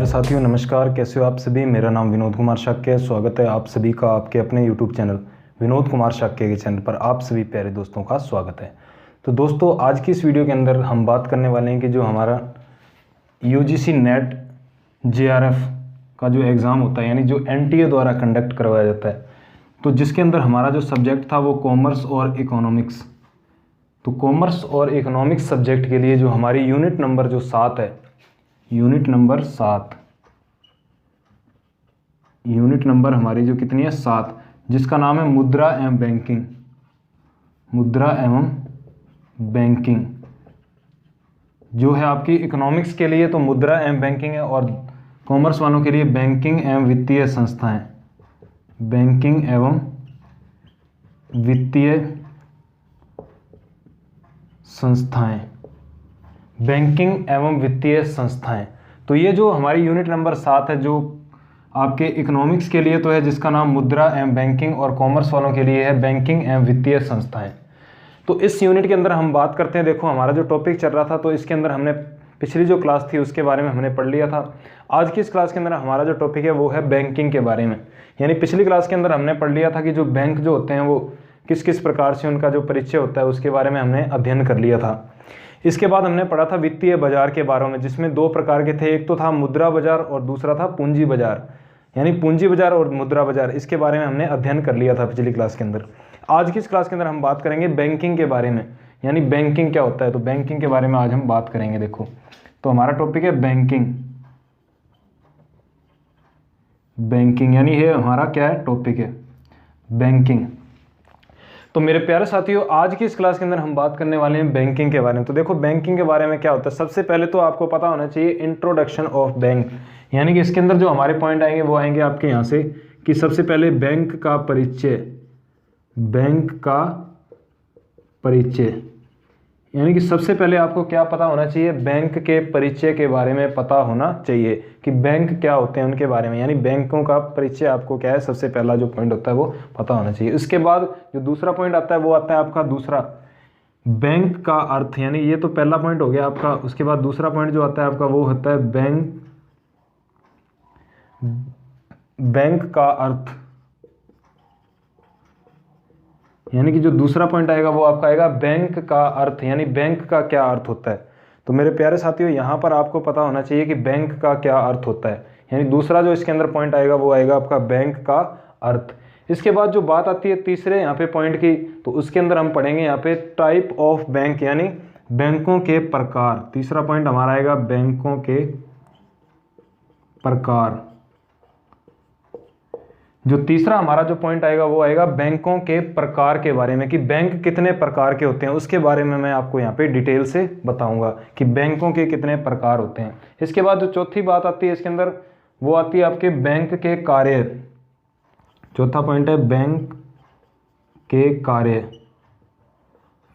साथियों नमस्कार, कैसे हो आप सभी। मेरा नाम विनोद कुमार शाक्य है। स्वागत है आप सभी का आपके अपने यूट्यूब चैनल विनोद कुमार शाक्य के चैनल पर। आप सभी प्यारे दोस्तों का स्वागत है। तो दोस्तों आज की इस वीडियो के अंदर हम बात करने वाले हैं कि जो हमारा यूजीसी नेट जेआरएफ का जो एग्ज़ाम होता है, यानी जो एनटीए द्वारा कंडक्ट करवाया जाता है, तो जिसके अंदर हमारा जो सब्जेक्ट था वो कॉमर्स और इकोनॉमिक्स। तो कॉमर्स और इकोनॉमिक्स सब्जेक्ट के लिए जो हमारी यूनिट नंबर जो 7 है, यूनिट नंबर हमारी जो कितनी है 7, जिसका नाम है मुद्रा एवं बैंकिंग जो है आपकी इकोनॉमिक्स के लिए तो मुद्रा एवं बैंकिंग है, और कॉमर्स वालों के लिए बैंकिंग एवं वित्तीय संस्थाएं। बैंकिंग एवं वित्तीय संस्थाएं। तो ये जो हमारी यूनिट नंबर 7 है, जो आपके इकोनॉमिक्स के लिए तो है जिसका नाम मुद्रा एवं बैंकिंग, और कॉमर्स वालों के लिए है बैंकिंग एवं वित्तीय संस्थाएं। तो इस यूनिट के अंदर हम बात करते हैं। देखो हमारा जो टॉपिक चल रहा था, तो इसके अंदर हमने पिछली जो क्लास थी उसके बारे में हमने पढ़ लिया था। आज की इस क्लास के अंदर हमारा जो टॉपिक है वो है बैंकिंग के बारे में। यानी पिछली क्लास के अंदर हमने पढ़ लिया था कि जो बैंक जो होते हैं वो किस किस प्रकार से उनका जो परिचय होता है उसके बारे में हमने अध्ययन कर लिया था। इसके बाद हमने पढ़ा था वित्तीय बाजार के बारे में, जिसमें 2 प्रकार के थे। एक तो था मुद्रा बाजार और दूसरा था पूंजी बाजार, यानी पूंजी बाजार और मुद्रा बाजार। इसके बारे में हमने अध्ययन कर लिया था पिछली क्लास के अंदर। आज की इस क्लास के अंदर हम बात करेंगे बैंकिंग के बारे में, यानी बैंकिंग क्या होता है। तो बैंकिंग के बारे में आज हम बात करेंगे। देखो तो हमारा टॉपिक है बैंकिंग, यानी ये हमारा क्या है टॉपिक है बैंकिंग। तो मेरे प्यारे साथियों आज की इस क्लास के अंदर हम बात करने वाले हैं बैंकिंग के बारे में। तो देखो बैंकिंग के बारे में क्या होता है, सबसे पहले तो आपको पता होना चाहिए इंट्रोडक्शन ऑफ बैंक, यानी कि इसके अंदर जो हमारे पॉइंट आएंगे वो आएंगे आपके यहाँ से कि सबसे पहले बैंक का परिचय, यानी कि सबसे पहले आपको क्या पता होना चाहिए, बैंक के परिचय के बारे में पता होना चाहिए कि बैंक क्या होते हैं उनके बारे में। यानी बैंकों का परिचय आपको क्या है, सबसे पहला जो पॉइंट होता है वो पता होना चाहिए। इसके बाद जो दूसरा पॉइंट आता है वो आता है आपका दूसरा, बैंक का अर्थ, यानी ये तो पहला पॉइंट हो गया आपका। उसके बाद दूसरा पॉइंट जो आता है आपका वो होता है बैंक का अर्थ, यानी कि जो दूसरा पॉइंट आएगा वो आपका आएगा बैंक का अर्थ, यानी बैंक का क्या अर्थ होता है। तो मेरे प्यारे साथियों यहाँ पर आपको पता होना चाहिए कि बैंक का क्या अर्थ होता है, यानी दूसरा जो इसके अंदर पॉइंट आएगा वो आएगा आपका बैंक का अर्थ। इसके बाद जो बात आती है तीसरे यहाँ पे पॉइंट की, तो उसके अंदर हम पढ़ेंगे यहाँ पे टाइप ऑफ बैंक, यानी बैंकों के प्रकार। तीसरा पॉइंट हमारा आएगा बैंकों के प्रकार। जो तीसरा हमारा जो पॉइंट आएगा वो आएगा बैंकों के प्रकार के बारे में, कि बैंक कितने प्रकार के होते हैं उसके बारे में मैं आपको यहाँ पे डिटेल से बताऊंगा कि बैंकों के कितने प्रकार होते हैं। इसके बाद जो चौथी बात आती है इसके अंदर वो आती है आपके बैंक के कार्य। चौथा पॉइंट है बैंक के कार्य,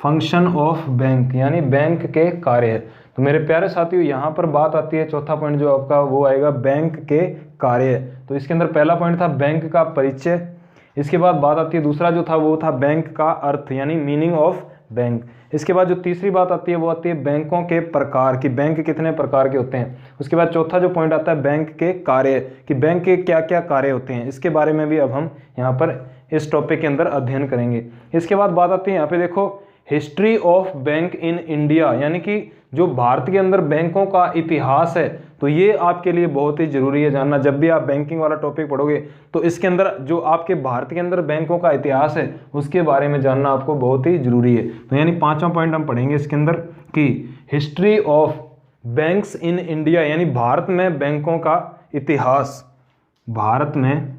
फंक्शन ऑफ बैंक, यानी बैंक के कार्य। तो मेरे प्यारे साथियों यहाँ पर बात आती है, चौथा पॉइंट जो आपका वो आएगा बैंक के कार्य। तो इसके अंदर पहला पॉइंट था बैंक का परिचय। इसके बाद बात आती है दूसरा जो था वो था बैंक का अर्थ, यानी मीनिंग ऑफ बैंक। इसके बाद जो तीसरी बात आती है वो आती है बैंकों के प्रकार, कि बैंक कितने प्रकार के होते हैं। उसके बाद चौथा जो पॉइंट आता है बैंक के कार्य, कि बैंक के क्या क्या कार्य होते हैं। इसके बारे में भी अब हम यहाँ पर इस टॉपिक के अंदर अध्ययन करेंगे। इसके बाद बात आती है यहाँ पे देखो history of bank in India, यानी कि जो भारत के अंदर बैंकों का इतिहास है। तो ये आपके लिए बहुत ही जरूरी है जानना। जब भी आप बैंकिंग वाला टॉपिक पढ़ोगे तो इसके अंदर जो आपके भारत के अंदर बैंकों का इतिहास है उसके बारे में जानना आपको बहुत ही जरूरी है। तो यानी 5वां पॉइंट हम पढ़ेंगे इसके अंदर कि history of banks in India, यानी भारत में बैंकों का इतिहास, भारत में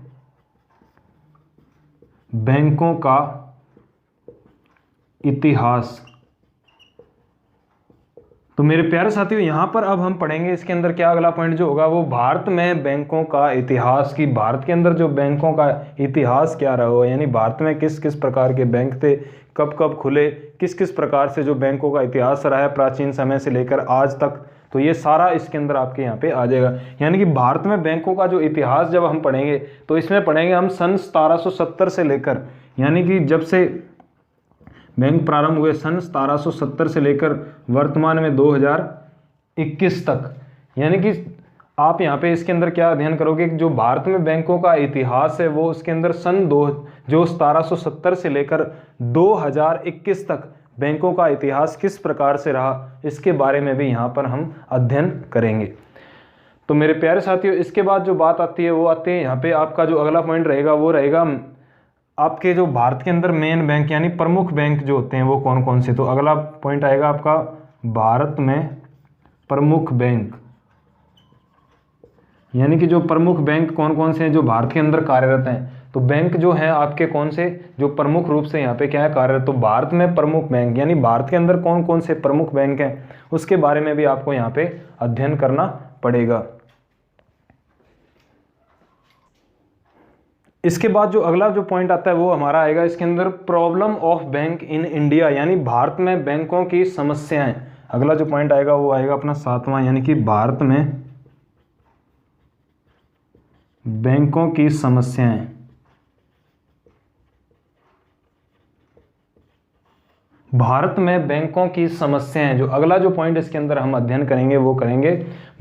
बैंकों का इतिहास। तो मेरे प्यारे साथियों यहाँ पर अब हम पढ़ेंगे इसके अंदर क्या अगला पॉइंट जो होगा वो भारत में बैंकों का इतिहास, की भारत के अंदर जो बैंकों का इतिहास क्या रहा हो, यानी भारत में किस किस प्रकार के बैंक थे, कब कब खुले, किस किस प्रकार से जो बैंकों का इतिहास रहा है प्राचीन समय से लेकर आज तक। तो ये सारा इसके अंदर आपके यहाँ पे आ जाएगा। यानी कि भारत में बैंकों का जो इतिहास जब हम पढ़ेंगे तो इसमें पढ़ेंगे हम सन 1770 से लेकर, यानी कि जब से बैंक प्रारंभ हुए सन 1770 से लेकर वर्तमान में 2021 तक, यानी कि आप यहाँ पे इसके अंदर क्या अध्ययन करोगे कि जो भारत में बैंकों का इतिहास है वो उसके अंदर सन 1770 से लेकर 2021 तक बैंकों का इतिहास किस प्रकार से रहा, इसके बारे में भी यहाँ पर हम अध्ययन करेंगे। तो मेरे प्यारे साथियों, इसके बाद जो बात आती है वो आती है यहाँ पे आपका जो अगला पॉइंट रहेगा वो रहेगा आपके जो भारत के अंदर मेन बैंक यानी प्रमुख बैंक जो होते हैं वो कौन कौन से। तो अगला पॉइंट आएगा आपका भारत में प्रमुख बैंक, यानी कि जो प्रमुख बैंक कौन कौन से हैं जो भारत के अंदर कार्यरत हैं। तो बैंक जो हैं आपके कौन से जो प्रमुख रूप से यहाँ पे क्या है कार्यरत, तो भारत में प्रमुख बैंक यानी भारत के अंदर कौन कौन से प्रमुख बैंक हैं उसके बारे में भी आपको यहाँ पे अध्ययन करना पड़ेगा। इसके बाद जो अगला जो पॉइंट आता है वो हमारा आएगा इसके अंदर problem of bank in India, यानी भारत में बैंकों की समस्याएं। अगला जो पॉइंट आएगा वो आएगा अपना 7वां, यानी कि भारत में बैंकों की समस्याएं। भारत में बैंकों की समस्याएं, जो अगला जो पॉइंट इसके अंदर हम अध्ययन करेंगे वो करेंगे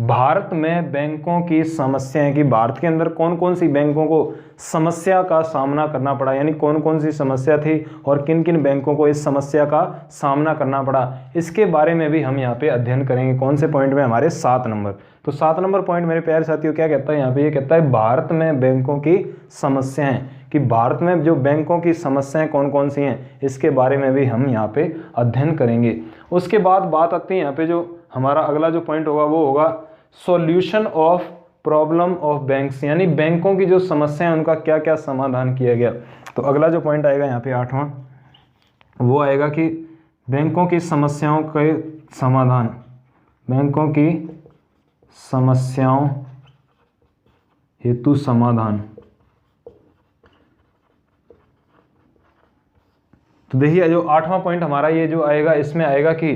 भारत में बैंकों की समस्याएं, कि भारत के अंदर कौन कौन सी बैंकों को समस्या का सामना करना पड़ा, यानी कौन कौन सी समस्या थी और किन किन बैंकों को इस समस्या का सामना करना पड़ा, इसके बारे में भी हम यहाँ पे अध्ययन करेंगे। कौन से पॉइंट में, हमारे 7 नंबर। तो 7 नंबर पॉइंट मेरे प्यारे साथियों क्या कहता है यहाँ पे, ये कहता है भारत में बैंकों की समस्याएं, कि भारत में जो बैंकों की समस्याएं कौन कौन सी हैं इसके बारे में भी हम यहाँ पे अध्ययन करेंगे। उसके बाद बात आती है यहाँ पे जो हमारा अगला जो पॉइंट होगा वो होगा solution of problem of banks, यानी बैंकों की जो समस्याएं उनका क्या क्या समाधान किया गया। तो अगला जो पॉइंट आएगा यहाँ पे 8वां वो आएगा कि बैंकों की समस्याओं के समाधान, बैंकों की समस्याओं हेतु समाधान। तो देखिए जो 8वां पॉइंट हमारा ये जो आएगा इसमें आएगा कि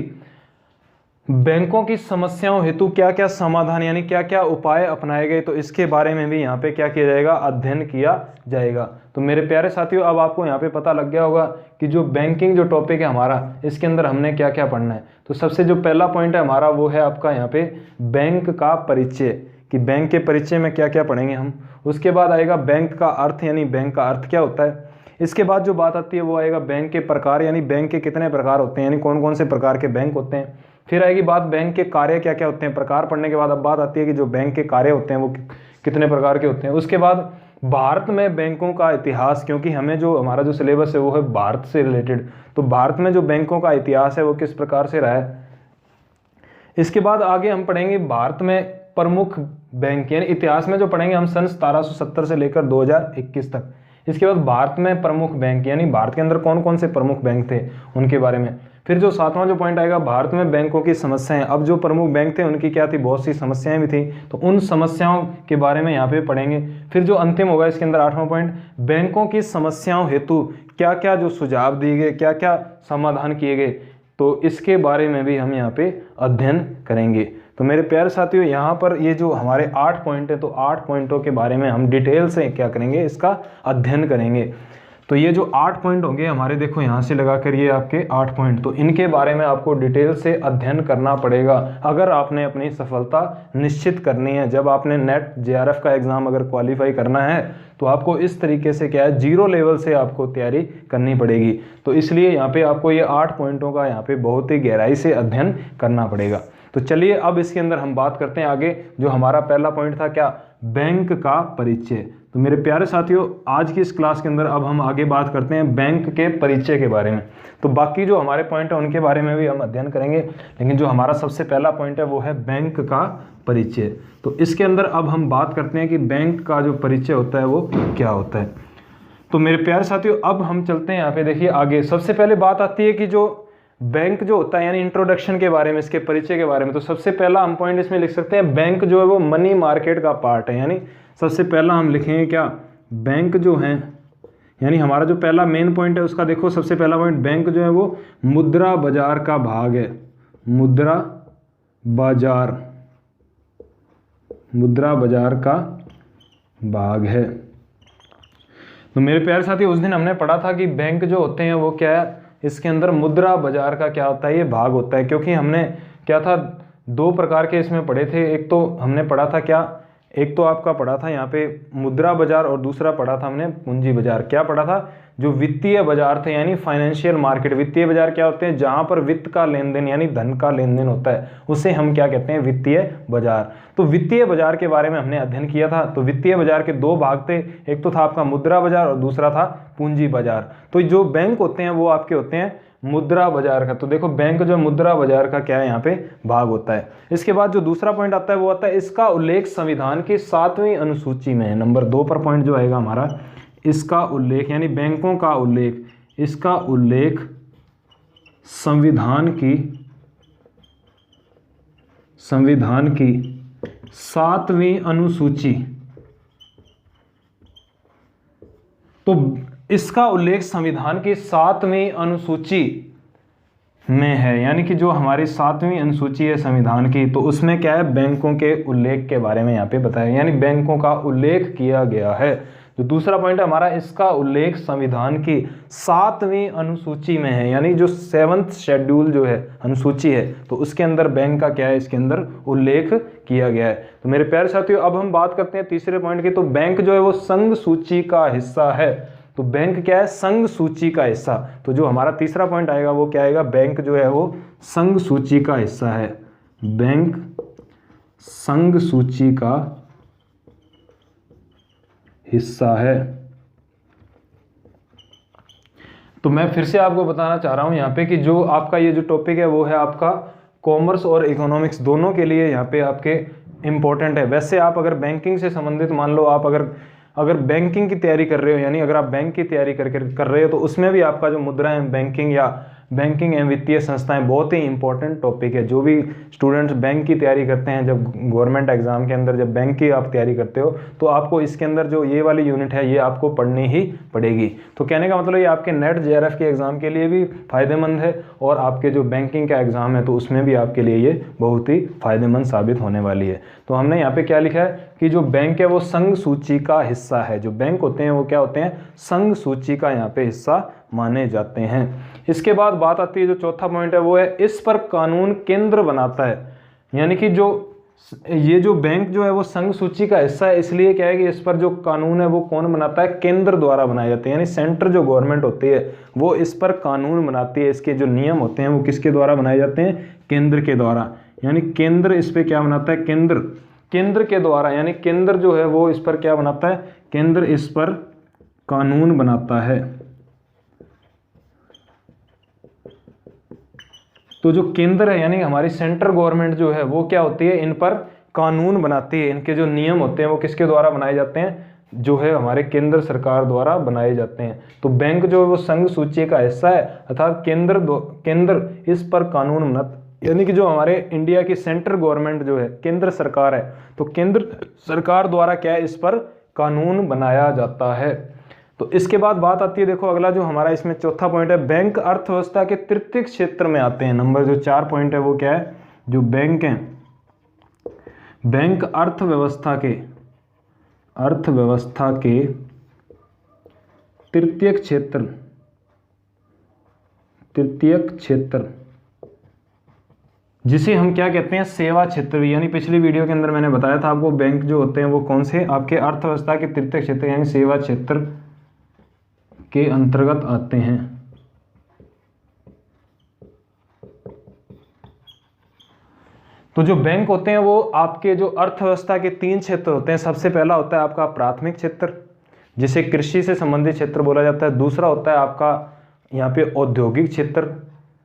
बैंकों की समस्याओं हेतु क्या क्या समाधान यानी क्या क्या उपाय अपनाए गए, तो इसके बारे में भी यहाँ पे क्या किया जाएगा, अध्ययन किया जाएगा। तो मेरे प्यारे साथियों अब आपको यहाँ पे पता लग गया होगा कि जो बैंकिंग जो टॉपिक है हमारा इसके अंदर हमने क्या क्या पढ़ना है। तो सबसे जो पहला पॉइंट है हमारा वो है आपका यहाँ पे बैंक का परिचय, कि बैंक के परिचय में क्या क्या पढ़ेंगे हम। उसके बाद आएगा बैंक का अर्थ, यानी बैंक का अर्थ क्या होता है। इसके बाद जो बात आती है वो आएगा बैंक के प्रकार, यानी बैंक के कितने प्रकार होते हैं, यानी कौन कौन से प्रकार के बैंक होते हैं। फिर आएगी बात बैंक के कार्य क्या क्या होते हैं। प्रकार पढ़ने के बाद अब बात आती है कि जो बैंक के कार्य होते हैं वो कितने प्रकार के होते हैं। उसके बाद भारत में बैंकों का इतिहास, क्योंकि हमें जो हमारा जो सिलेबस है वो है भारत से रिलेटेड, तो भारत में जो बैंकों का इतिहास है वो किस प्रकार से रहा है। इसके बाद आगे हम पढ़ेंगे भारत में प्रमुख बैंक, यानी इतिहास में जो पढ़ेंगे हम सन 1770 से लेकर 2021 तक। इसके बाद भारत में प्रमुख बैंक, यानी भारत के अंदर कौन कौन से प्रमुख बैंक थे उनके बारे में। फिर जो 7वां जो पॉइंट आएगा भारत में बैंकों की समस्याएं, अब जो प्रमुख बैंक थे उनकी क्या थी, बहुत सी समस्याएं भी थी, तो उन समस्याओं के बारे में यहाँ पे पढ़ेंगे। फिर जो अंतिम होगा इसके अंदर 8वां पॉइंट, बैंकों की समस्याओं हेतु क्या क्या जो सुझाव दिए गए, क्या क्या समाधान किए गए, तो इसके बारे में भी हम यहाँ पे अध्ययन करेंगे। तो मेरे प्यारे साथियों यहाँ पर ये जो हमारे 8 पॉइंट है, तो 8 पॉइंटों के बारे में हम डिटेल से क्या करेंगे, इसका अध्ययन करेंगे। तो ये जो 8 पॉइंट होंगे हमारे, देखो यहाँ से लगाकर ये आपके 8 पॉइंट, तो इनके बारे में आपको डिटेल से अध्ययन करना पड़ेगा अगर आपने अपनी सफलता निश्चित करनी है। जब आपने नेट JRF का एग्ज़ाम अगर क्वालिफाई करना है तो आपको इस तरीके से क्या है, 0 लेवल से आपको तैयारी करनी पड़ेगी। तो इसलिए यहाँ पे आपको ये 8 पॉइंटों का यहाँ पे बहुत ही गहराई से अध्ययन करना पड़ेगा। तो चलिए अब इसके अंदर हम बात करते हैं आगे। जो हमारा पहला पॉइंट था क्या, बैंक का परिचय। तो मेरे प्यारे साथियों आज की इस क्लास के अंदर अब हम आगे बात करते हैं बैंक के परिचय के बारे में। तो बाकी जो हमारे पॉइंट है उनके बारे में भी हम अध्ययन करेंगे, लेकिन जो हमारा सबसे पहला पॉइंट है वो है बैंक का परिचय। तो इसके अंदर अब हम बात करते हैं कि बैंक का जो परिचय होता है वो क्या होता है। तो मेरे प्यारे साथियों अब हम चलते हैं यहाँ पे, देखिए आगे सबसे पहले बात आती है कि जो बैंक जो होता है यानी इंट्रोडक्शन के बारे में, इसके परिचय के बारे में। तो सबसे पहला हम पॉइंट इसमें लिख सकते हैं, बैंक जो है वो मनी मार्केट का पार्ट है। यानी सबसे पहला हम लिखेंगे क्या, बैंक जो है, यानी हमारा जो पहला मेन पॉइंट है उसका देखो सबसे पहला पॉइंट, बैंक जो है वो मुद्रा बाजार का भाग है। मुद्रा बाजार का भाग है। तो मेरे प्यारे साथी उस दिन हमने पढ़ा था कि बैंक जो होते हैं वो क्या है, इसके अंदर मुद्रा बाजार का क्या होता है, ये भाग होता है। क्योंकि हमने क्या था, दो प्रकार के इसमें पढ़े थे। एक तो हमने पढ़ा था क्या, एक तो आपका पढ़ा था यहाँ पे मुद्रा बाजार और दूसरा पढ़ा था हमने पूंजी बाजार। क्या पढ़ा था, जो वित्तीय बाजार थे यानी फाइनेंशियल मार्केट। वित्तीय बाजार क्या होते हैं, जहां पर वित्त का लेन देन यानी धन का लेन देन होता है, उसे हम क्या कहते हैं, वित्तीय बाजार। तो वित्तीय बाजार के बारे में हमने अध्ययन किया था। तो वित्तीय बाजार के दो भाग थे, एक तो था आपका मुद्रा बाजार और दूसरा था पूंजी बाजार। तो जो बैंक होते हैं वो आपके होते हैं मुद्रा बाजार का। तो देखो बैंक जो मुद्रा बाजार का क्या है, यहाँ पे भाग होता है। इसके बाद जो दूसरा पॉइंट आता है वो आता है इसका उल्लेख संविधान की 7वीं अनुसूची में है। नंबर 2 पर पॉइंट जो आएगा हमारा, इसका उल्लेख यानी बैंकों का उल्लेख, इसका उल्लेख संविधान की 7वीं अनुसूची। तो इसका उल्लेख संविधान की 7वीं अनुसूची में है, यानी कि जो हमारी 7वीं अनुसूची है संविधान की, तो उसमें क्या है, बैंकों के उल्लेख के बारे में यहाँ पे बताया, यानी बैंकों का उल्लेख किया गया है। जो दूसरा पॉइंट है हमारा, इसका उल्लेख संविधान की 7वीं अनुसूची में है, यानी जो 7th शेड्यूल जो है अनुसूची है, तो उसके अंदर बैंक का क्या है, इसके अंदर उल्लेख किया गया है। तो मेरे प्यारे साथियों, अब हम बात करते हैं तीसरे पॉइंट की। तो बैंक जो है वो संघ सूची का हिस्सा है। तो बैंक क्या है, संघ सूची का हिस्सा। तो जो हमारा तीसरा पॉइंट आएगा वो क्या आएगा, बैंक जो है वो संघ सूची का हिस्सा है। बैंक संघ सूची का हिस्सा है। तो मैं फिर से आपको बताना चाह रहा हूं यहाँ पे कि जो आपका ये जो टॉपिक है वो है आपका कॉमर्स और इकोनॉमिक्स दोनों के लिए यहाँ पे आपके इंपॉर्टेंट है। वैसे आप अगर बैंकिंग से संबंधित, मान लो आप अगर बैंकिंग की तैयारी कर रहे हो, यानी अगर आप बैंक की तैयारी कर रहे हो, तो उसमें भी आपका जो मुद्रा एवं बैंकिंग या बैंकिंग एवं वित्तीय संस्थाएं बहुत ही इंपॉर्टेंट टॉपिक है। जो भी स्टूडेंट्स बैंक की तैयारी करते हैं, जब गवर्नमेंट एग्जाम के अंदर जब बैंक की आप तैयारी करते हो, तो आपको इसके अंदर जो ये वाली यूनिट है ये आपको पढ़नी ही पड़ेगी। तो कहने का मतलब ये आपके नेट जेआरएफ के एग्जाम के लिए भी फायदेमंद है, और आपके जो बैंकिंग का एग्जाम है तो उसमें भी आपके लिए ये बहुत ही फायदेमंद साबित होने वाली है। तो हमने यहाँ पे क्या लिखा है कि जो बैंक है वो संघ सूची का हिस्सा है। जो बैंक होते हैं वो क्या होते हैं, संघ सूची का यहाँ पे हिस्सा माने जाते हैं। इसके बाद बात आती है, जो चौथा पॉइंट है वो है इस पर कानून केंद्र बनाता है। यानी कि ये जो बैंक जो है वो संघ सूची का हिस्सा है, इसलिए क्या है कि इस पर जो कानून है वो कौन बनाता है, केंद्र द्वारा बनाए जाते हैं। यानी सेंटर जो गवर्नमेंट होती है वो इस पर कानून बनाती है। इसके जो नियम होते हैं वो किसके द्वारा बनाए जाते हैं, केंद्र के द्वारा। यानी केंद्र इस पे क्या बनाता है, केंद्र के द्वारा, यानी केंद्र जो है वो इस पर क्या बनाता है, केंद्र इस पर कानून बनाता है। तो जो केंद्र है यानी हमारी सेंट्रल गवर्नमेंट जो है वो क्या होती है, इन पर कानून बनाती है। इनके जो नियम होते हैं वो किसके द्वारा बनाए जाते हैं, जो है हमारे केंद्र सरकार द्वारा बनाए जाते हैं। तो बैंक जो है वो संघ सूची का हिस्सा है, अर्थात केंद्र इस पर कानून बना, यानी कि जो हमारे इंडिया की सेंट्रल गवर्नमेंट जो है, केंद्र सरकार है, तो केंद्र सरकार द्वारा क्या है, इस पर कानून बनाया जाता है। तो इसके बाद बात आती है, देखो अगला जो हमारा इसमें चौथा पॉइंट है, बैंक अर्थव्यवस्था के तृतीय क्षेत्र में आते हैं। नंबर जो 4 पॉइंट है वो क्या है, जो बैंक है, बैंक अर्थव्यवस्था के तृतीय क्षेत्र, जिसे हम क्या कहते हैं, सेवा क्षेत्र भी। यानी पिछली वीडियो के अंदर मैंने बताया था आपको, बैंक जो होते हैं वो कौन से, आपके अर्थव्यवस्था के तृतीय क्षेत्र यानी सेवा क्षेत्र के अंतर्गत आते हैं। तो जो बैंक होते हैं वो आपके जो अर्थव्यवस्था के 3 क्षेत्र होते हैं। सबसे पहला होता है आपका प्राथमिक क्षेत्र, जिसे कृषि से संबंधित क्षेत्र बोला जाता है। दूसरा होता है आपका यहाँ पे औद्योगिक क्षेत्र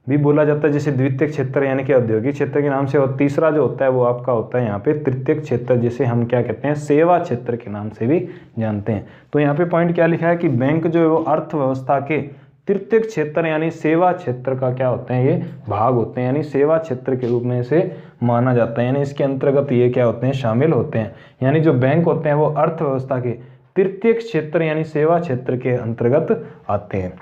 भी बोला जाता है, जिसे द्वितीय क्षेत्र यानी कि औद्योगिक क्षेत्र के नाम से। और तीसरा जो होता है वो आपका होता है यहाँ पे तृतीय क्षेत्र, जिसे हम क्या कहते हैं, सेवा क्षेत्र के नाम से भी जानते हैं। तो यहाँ पे पॉइंट क्या लिखा है कि बैंक जो है वो अर्थव्यवस्था के तृतीय क्षेत्र यानी सेवा क्षेत्र का क्या होते हैं, ये भाग होते हैं, यानी सेवा क्षेत्र के रूप में इसे माना जाता है। यानी इसके अंतर्गत ये क्या होते हैं, शामिल होते हैं। यानी जो बैंक होते हैं वो अर्थव्यवस्था के तृतीय क्षेत्र यानी सेवा क्षेत्र के अंतर्गत आते हैं।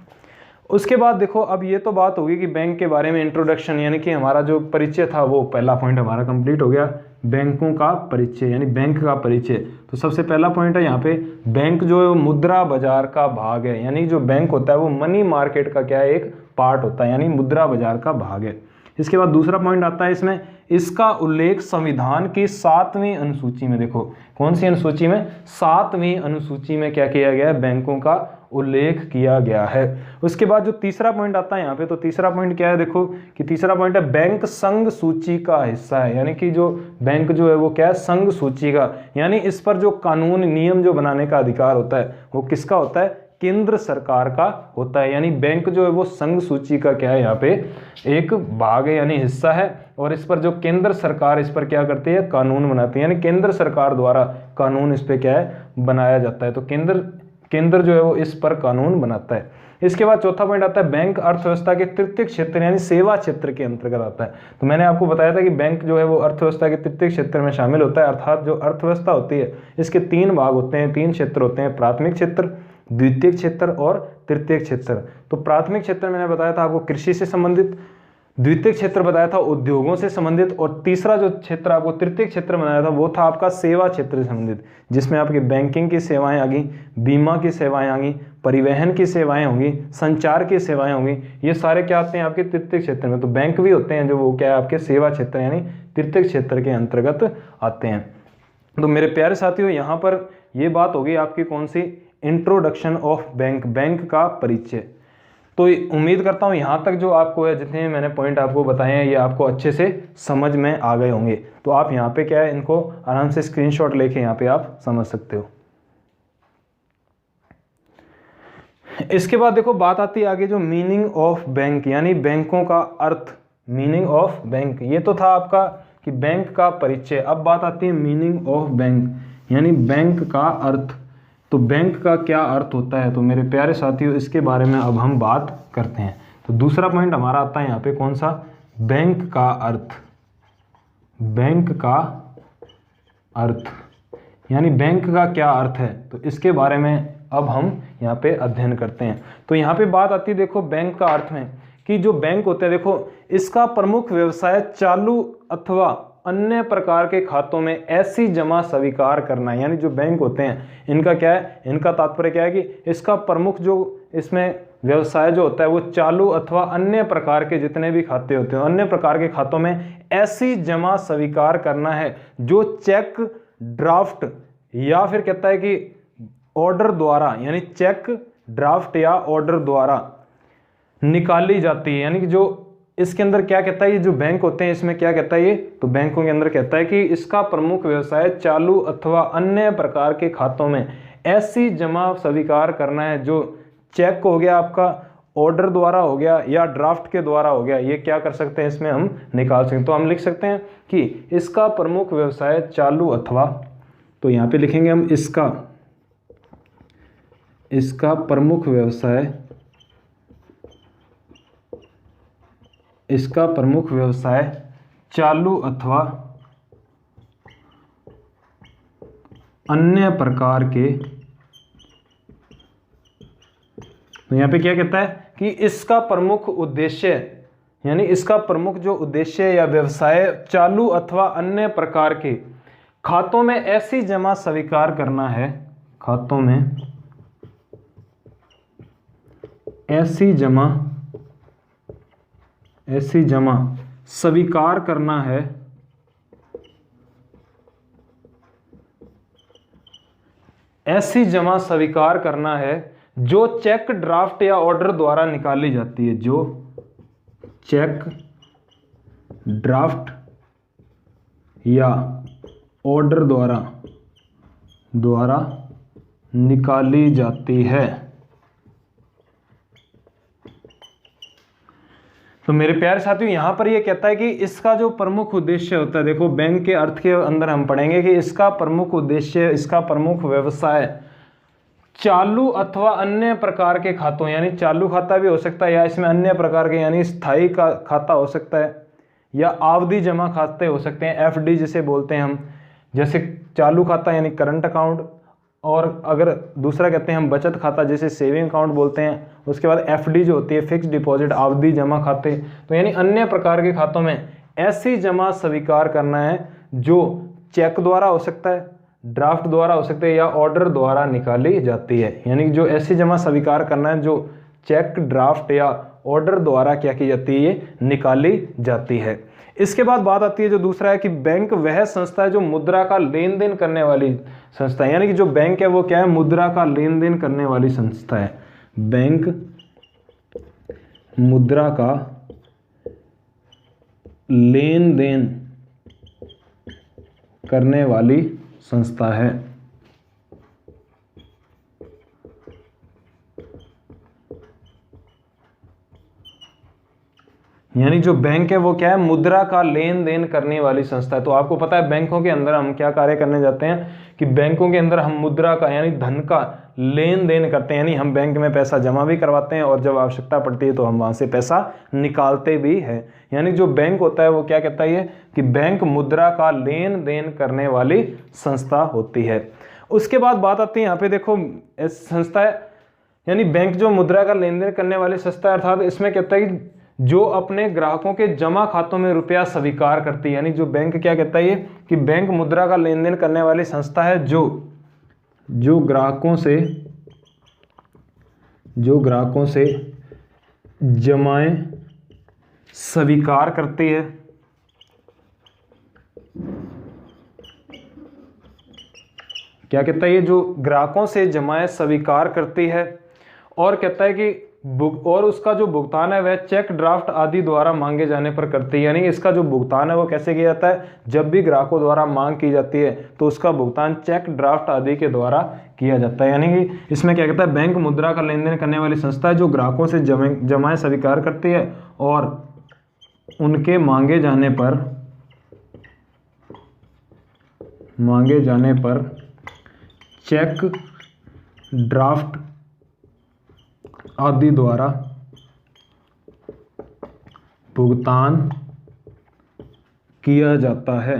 उसके बाद देखो, अब ये तो बात होगी कि बैंक के बारे में इंट्रोडक्शन, यानी कि हमारा जो परिचय था वो पहला पॉइंट हमारा कंप्लीट हो गया, बैंकों का परिचय यानी बैंक का परिचय। तो सबसे पहला पॉइंट है यहाँ पे, बैंक जो है वो मुद्रा बाजार का भाग है। यानी जो बैंक होता है वो मनी मार्केट का क्या है, एक पार्ट होता है, यानी मुद्रा बाजार का भाग है। इसके बाद दूसरा पॉइंट आता है इसमें, इसका उल्लेख संविधान की 7वीं अनुसूची में, देखो कौन सी अनुसूची में, 7वीं अनुसूची में क्या किया गया है, बैंकों का उल्लेख किया गया है। उसके बाद जो तीसरा पॉइंट आता है यहाँ पे, तो तीसरा पॉइंट क्या है, देखो कि तीसरा पॉइंट है बैंक संघ सूची का हिस्सा है, यानी कि जो बैंक जो है वो क्या है, संघ सूची का, यानी इस पर जो कानून नियम जो बनाने का अधिकार होता है वो किसका होता है, केंद्र सरकार का होता है। यानी बैंक जो है वो संघ सूची का क्या है, यहाँ पे एक भाग है यानी हिस्सा है, और इस पर जो केंद्र सरकार इस पर क्या करती है, कानून बनाती है, यानी केंद्र सरकार द्वारा कानून इस पे क्या है, बनाया जाता है। तो केंद्र जो है वो इस पर कानून बनाता है। इसके बाद चौथा पॉइंट आता है बैंक अर्थव्यवस्था के तृतीय क्षेत्र यानी सेवा क्षेत्र के अंतर्गत आता है। तो मैंने आपको बताया था कि बैंक जो है वो अर्थव्यवस्था के तृतीय क्षेत्र में शामिल होता है, अर्थात जो अर्थव्यवस्था होती है इसके 3 भाग होते हैं, 3 क्षेत्र होते हैं, प्राथमिक क्षेत्र, द्वितीय क्षेत्र और तृतीय क्षेत्र। तो प्राथमिक क्षेत्र मैंने बताया था आपको कृषि से संबंधित, द्वितीय क्षेत्र बताया था उद्योगों से संबंधित, और तीसरा जो क्षेत्र आपको तृतीय क्षेत्र बनाया था वो था आपका सेवा क्षेत्र से संबंधित, जिसमें आपकी बैंकिंग की सेवाएं आ गई, बीमा की सेवाएं आ गई, परिवहन की सेवाएं होंगी, संचार की सेवाएं होंगी, ये सारे क्या आते हैं आपके तृतीय क्षेत्र में। तो बैंक भी होते हैं जो वो क्या है आपके सेवा क्षेत्र यानी तृतीय क्षेत्र के अंतर्गत आते हैं। तो मेरे प्यारे साथियों, यहाँ पर ये बात होगी आपकी कौन सी, इंट्रोडक्शन ऑफ बैंक, बैंक का परिचय। तो उम्मीद करता हूँ यहाँ तक जो आपको है, जितने मैंने पॉइंट आपको बताए हैं ये आपको अच्छे से समझ में आ गए होंगे। तो आप यहाँ पे क्या है, इनको आराम से स्क्रीनशॉट लेके यहाँ पे आप समझ सकते हो। इसके बाद देखो बात आती है आगे जो मीनिंग ऑफ बैंक यानी बैंकों का अर्थ, मीनिंग ऑफ बैंक। ये तो था आपका कि बैंक का परिचय। अब बात आती है मीनिंग ऑफ बैंक यानी बैंक का अर्थ। तो बैंक का क्या अर्थ होता है, तो मेरे प्यारे साथियों इसके बारे में अब हम बात करते हैं। तो दूसरा पॉइंट हमारा आता है यहाँ पे कौन सा, बैंक का अर्थ। बैंक का अर्थ यानी बैंक का क्या अर्थ है, तो इसके बारे में अब हम यहाँ पे अध्ययन करते हैं। तो यहाँ पे बात आती है देखो बैंक का अर्थ में कि जो बैंक होते हैं, देखो इसका प्रमुख व्यवसाय चालू अथवा अन्य प्रकार के खातों में ऐसी जमा स्वीकार करना है। यानी जो बैंक होते हैं इनका क्या है, इनका तात्पर्य क्या है कि इसका प्रमुख जो इसमें व्यवसाय जो होता है वो चालू अथवा अन्य प्रकार के जितने भी खाते होते हैं, अन्य प्रकार के खातों में ऐसी जमा स्वीकार करना है जो चेक, ड्राफ्ट या फिर कहता है कि ऑर्डर द्वारा, यानी चेक, ड्राफ्ट या ऑर्डर द्वारा निकाली जाती है। यानी कि जो इसके अंदर क्या कहता है, ये जो बैंक होते हैं इसमें क्या कहता है ये, तो बैंकों के अंदर कहता है कि इसका प्रमुख व्यवसाय चालू अथवा अन्य प्रकार के खातों में ऐसी जमा स्वीकार करना है जो चेक हो गया आपका, ऑर्डर द्वारा हो गया या ड्राफ्ट के द्वारा हो गया, ये क्या कर सकते हैं इसमें हम निकाल सकते हैं। तो हम लिख सकते हैं कि इसका प्रमुख व्यवसाय चालू अथवा, तो यहाँ पे लिखेंगे हम इसका प्रमुख व्यवसाय, इसका प्रमुख व्यवसाय चालू अथवा अन्य प्रकार के, तो यहाँ पे क्या कहता है कि इसका प्रमुख उद्देश्य, यानी इसका प्रमुख जो उद्देश्य या व्यवसाय चालू अथवा अन्य प्रकार के खातों में ऐसी जमा स्वीकार करना है, खातों में ऐसी जमा स्वीकार करना है, ऐसी जमा स्वीकार करना है जो चेक, ड्राफ्ट या ऑर्डर द्वारा निकाली जाती है, जो चेक, ड्राफ्ट या ऑर्डर द्वारा निकाली जाती है। तो मेरे प्यारे साथियों यहाँ पर ये कहता है कि इसका जो प्रमुख उद्देश्य होता है, देखो बैंक के अर्थ के अंदर हम पढ़ेंगे कि इसका प्रमुख उद्देश्य, इसका प्रमुख व्यवसाय चालू अथवा अन्य प्रकार के खातों, यानी चालू खाता भी हो सकता है या इसमें अन्य प्रकार के यानी स्थायी का खाता हो सकता है या आवधि जमा खाते हो सकते हैं, एफडी जिसे बोलते हैं हम, जैसे चालू खाता यानी करंट अकाउंट, और अगर दूसरा कहते हैं हम बचत खाता जैसे सेविंग अकाउंट बोलते हैं। उसके बाद एफडी जो होती है फिक्स डिपॉजिट, आवधि जमा खाते। तो यानी अन्य प्रकार के खातों में ऐसी जमा स्वीकार करना है जो चेक द्वारा हो सकता है, ड्राफ्ट द्वारा हो सकता है या ऑर्डर द्वारा निकाली जाती है। यानी जो ऐसी जमा स्वीकार करना है जो चेक, ड्राफ्ट या ऑर्डर द्वारा क्या की जाती है, ये निकाली जाती है। इसके बाद बात आती है जो दूसरा है कि बैंक वह संस्था है जो मुद्रा का लेन देन करने वाली संस्था है, यानी कि जो बैंक है वो क्या है, मुद्रा का लेन देन करने वाली संस्था है। बैंक मुद्रा का लेन देन करने वाली संस्था है। यानी जो बैंक है वो क्या है, मुद्रा का लेन देन करने वाली संस्था है। तो आपको पता है बैंकों के अंदर हम क्या कार्य करने जाते हैं कि बैंकों के अंदर हम मुद्रा का यानी धन का लेन देन करते हैं, यानी हम बैंक में पैसा जमा भी करवाते हैं और जब आवश्यकता पड़ती है तो हम वहां से पैसा निकालते भी हैं। यानी जो बैंक होता है वो क्या कहता है कि बैंक मुद्रा का लेन देन करने वाली संस्था होती है। उसके बाद बात आती है यहाँ पे देखो, इस संस्था है यानी बैंक जो मुद्रा का लेन देन करने वाली संस्था है, अर्थात इसमें कहता है कि जो अपने ग्राहकों के जमा खातों में रुपया स्वीकार करती है। यानी जो बैंक क्या कहता है कि बैंक मुद्रा का लेन देन करने वाली संस्था है जो ग्राहकों से जमाएं स्वीकार करती है। क्या कहता है, ये जो ग्राहकों से जमाएं स्वीकार करती है और कहता है कि और उसका जो भुगतान है वह चेक, ड्राफ्ट आदि द्वारा मांगे जाने पर करती है। यानी इसका जो भुगतान है वो कैसे किया जाता है, जब भी ग्राहकों द्वारा मांग की जाती है तो उसका भुगतान चेक, ड्राफ्ट आदि के द्वारा किया जाता है। यानी कि इसमें क्या कहता है, बैंक मुद्रा का लेन देन करने वाली संस्था है जो ग्राहकों से जमाएं स्वीकार करती है और उनके मांगे जाने पर चेक, ड्राफ्ट आदि द्वारा भुगतान किया जाता है।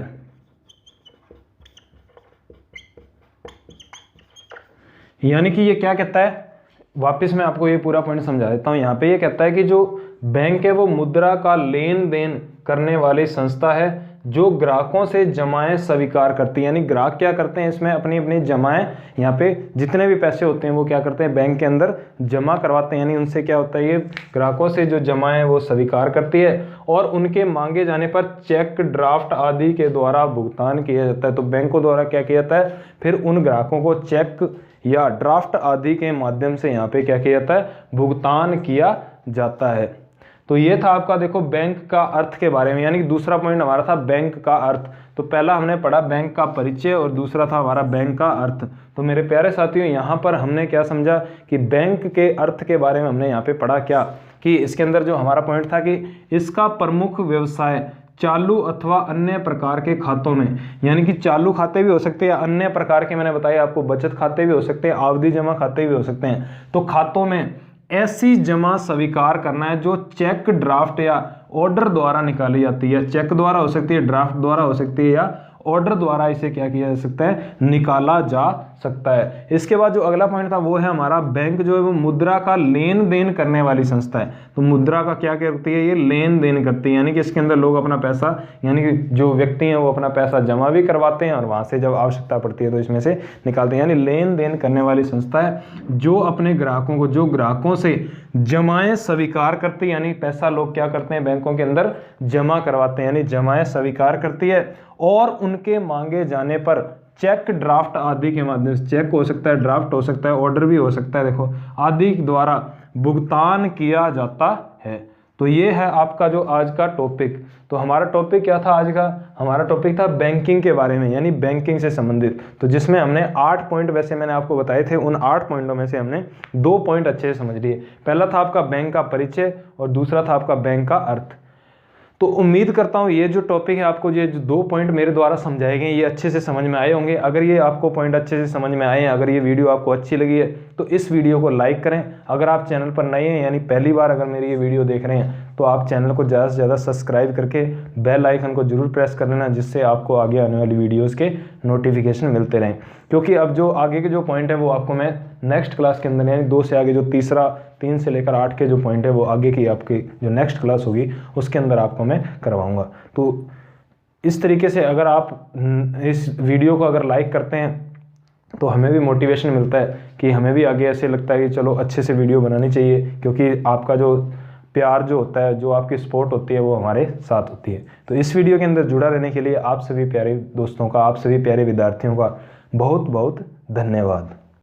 यानी कि ये क्या कहता है, वापस मैं आपको ये पूरा पॉइंट समझा देता हूं। यहाँ पे ये कहता है कि जो बैंक है वो मुद्रा का लेन देन करने वाली संस्था है जो ग्राहकों से जमाएं स्वीकार करती है। यानी ग्राहक क्या करते हैं, इसमें अपनी अपनी जमाएं, यहाँ पे जितने भी पैसे होते हैं वो क्या करते हैं, बैंक के अंदर जमा करवाते हैं। यानी उनसे क्या होता है, ये ग्राहकों से जो जमाएं वो स्वीकार करती है और उनके मांगे जाने पर चेक, ड्राफ्ट आदि के द्वारा भुगतान किया जाता है। तो बैंकों द्वारा क्या किया जाता है, फिर उन ग्राहकों को चेक या ड्राफ्ट आदि के माध्यम से यहाँ पे क्या किया जाता है, भुगतान किया जाता है। तो ये था आपका देखो बैंक का अर्थ के बारे में, यानी कि दूसरा पॉइंट हमारा था बैंक का अर्थ। तो पहला हमने पढ़ा बैंक का परिचय और दूसरा था हमारा बैंक का अर्थ। तो मेरे प्यारे साथियों, यहाँ पर हमने क्या समझा कि बैंक के अर्थ के बारे में हमने यहाँ पे पढ़ा क्या, कि इसके अंदर जो हमारा पॉइंट था कि इसका प्रमुख व्यवसाय चालू अथवा अन्य प्रकार के खातों में, यानी कि चालू खाते भी हो सकते हैं या अन्य प्रकार के, मैंने बताया आपको बचत खाते भी हो सकते हैं, आवधि जमा खाते भी हो सकते हैं। तो खातों में ऐसी जमा स्वीकार करना है जो चेक, ड्राफ्ट या ऑर्डर द्वारा निकाली जाती है। चेक द्वारा हो सकती है, ड्राफ्ट द्वारा हो सकती है या ऑर्डर द्वारा इसे क्या किया जा सकता है, निकाला जा सकता है। इसके बाद जो अगला पॉइंट था वो है हमारा बैंक जो है वो मुद्रा का लेन देन करने वाली संस्था है। तो मुद्रा का क्या करती है, ये लेन देन करती है। यानी कि इसके अंदर लोग अपना पैसा, यानी कि जो व्यक्ति हैं वो अपना पैसा जमा भी करवाते हैं और वहां से जब आवश्यकता पड़ती है तो इसमें से निकालते हैं। यानी लेन देन करने वाली संस्था है जो अपने ग्राहकों को, जो ग्राहकों से जमाएं स्वीकार करती है, यानी पैसा लोग क्या करते हैं बैंकों के अंदर जमा करवाते हैं, यानी जमाएं स्वीकार करती है और उनके मांगे जाने पर चेक, ड्राफ्ट आदि के माध्यम से, चेक हो सकता है, ड्राफ्ट हो सकता है, ऑर्डर भी हो सकता है, देखो आदि द्वारा भुगतान किया जाता है। तो ये है आपका जो आज का टॉपिक। तो हमारा टॉपिक क्या था आज का, हमारा टॉपिक था बैंकिंग के बारे में, यानी बैंकिंग से संबंधित। तो जिसमें हमने 8 पॉइंट वैसे मैंने आपको बताए थे, उन 8 पॉइंटों में से हमने 2 पॉइंट अच्छे से समझ लिए। पहला था आपका बैंक का परिचय और दूसरा था आपका बैंक का अर्थ। तो उम्मीद करता हूँ ये जो टॉपिक है, आपको ये जो 2 पॉइंट मेरे द्वारा समझाए गए ये अच्छे से समझ में आए होंगे। अगर ये आपको पॉइंट अच्छे से समझ में आए हैं, अगर ये वीडियो आपको अच्छी लगी है तो इस वीडियो को लाइक करें। अगर आप चैनल पर नए हैं, यानी पहली बार अगर मेरी ये वीडियो देख रहे हैं, तो आप चैनल को ज़्यादा से ज़्यादा सब्सक्राइब करके बेल आइकन को जरूर प्रेस कर लेना, जिससे आपको आगे आने वाली वीडियोज़ के नोटिफिकेशन मिलते रहें। क्योंकि अब जो आगे के जो पॉइंट है वो आपको मैं नेक्स्ट क्लास के अंदर, यानी 2 से आगे जो 3 से लेकर 8 के जो पॉइंट है वो आगे की आपकी जो नेक्स्ट क्लास होगी उसके अंदर आपको मैं करवाऊंगा। तो इस तरीके से अगर आप इस वीडियो को अगर लाइक करते हैं तो हमें भी मोटिवेशन मिलता है कि हमें भी आगे ऐसे लगता है कि चलो अच्छे से वीडियो बनानी चाहिए, क्योंकि आपका जो प्यार जो होता है, जो आपकी सपोर्ट होती है, वो हमारे साथ होती है। तो इस वीडियो के अंदर जुड़ा रहने के लिए आप सभी प्यारे दोस्तों का, आप सभी प्यारे विद्यार्थियों का बहुत बहुत धन्यवाद।